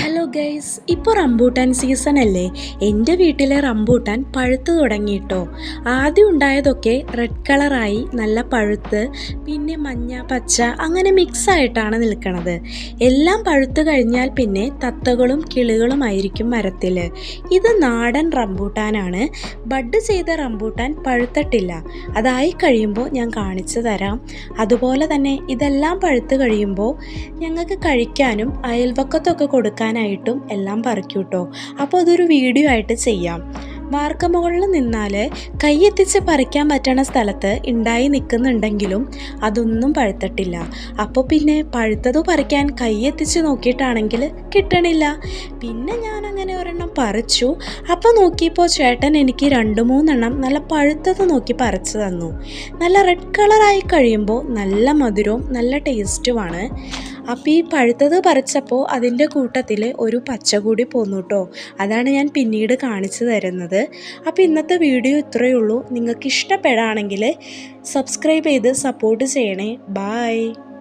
Hello guys, ഇപ്പോൾ rambutan season അല്ലേ. എൻ്റെ വീട്ടിലെ റംബൂട്ടാൻ പഴുത്ത് തുടങ്ങിയിട്ടോ. ആദ്യം ഉണ്ടായതൊക്കെ റെഡ് കളറായി നല്ല പഴുത്ത്, പിന്നെ മഞ്ഞ പച്ച അങ്ങനെ മിക്സ് ആയിട്ടാണ് നിൽക്കുന്നത്. എല്ലാം പഴുത്ത് കഴിഞ്ഞാൽ പിന്നെ തത്തകളും കിളികളുമായിരിക്കും മരത്തിൽ. ഇത് നാടൻ റംബൂട്ടാനാണ്. ബഡ് ചെയ്ത റംബൂട്ടാൻ പഴുത്തിട്ടില്ല. അതായി കഴിയുമ്പോൾ ഞാൻ കാണിച്ചു തരാം. അതുപോലെ തന്നെ ഇതെല്ലാം പഴുത്ത് കഴിയുമ്പോൾ ഞങ്ങൾക്ക് കഴിക്കാനും അയൽവക്കത്തൊക്കെ കൊടുക്കാനായിട്ടും എല്ലാം പറിക്കൂട്ടോ. അപ്പോൾ അതൊരു വീഡിയോ ആയിട്ട് ചെയ്യാം. വാർക്കമുകളിൽ നിന്നാൽ കൈയെത്തിച്ച് പറിക്കാൻ പറ്റണ സ്ഥലത്ത് ഉണ്ടായി നിൽക്കുന്നുണ്ടെങ്കിലും അതൊന്നും പഴുത്തിട്ടില്ല. അപ്പോൾ പിന്നെ പഴുത്തത് പറിക്കാൻ കൈയെത്തിച്ച് നോക്കിയിട്ടാണെങ്കിൽ കിട്ടണില്ല. പിന്നെ ഞാൻ അങ്ങനെ ഒരെണ്ണം പറിച്ചു. അപ്പോൾ നോക്കിയപ്പോൾ ചേട്ടൻ എനിക്ക് 2-3 നല്ല പഴുത്തത് നോക്കി പറിച്ചു തന്നു. നല്ല റെഡ് കളറായി കഴിയുമ്പോൾ നല്ല മധുരവും നല്ല ടേസ്റ്റുമാണ്. അപ്പോൾ ഈ പഴുത്തത് പറിച്ചപ്പോൾ അതിൻ്റെ കൂട്ടത്തിൽ ഒരു പച്ച കൂടി പോന്നു കേട്ടോ. അതാണ് ഞാൻ പിന്നീട് കാണിച്ചു തരുന്നത്. അപ്പോൾ ഇന്നത്തെ വീഡിയോ ഇത്രയേ ഉള്ളൂ. നിങ്ങൾക്ക് ഇഷ്ടപ്പെടുകയാണെങ്കിൽ സബ്സ്ക്രൈബ് ചെയ്ത് സപ്പോർട്ട് ചെയ്യണേ. ബായ്.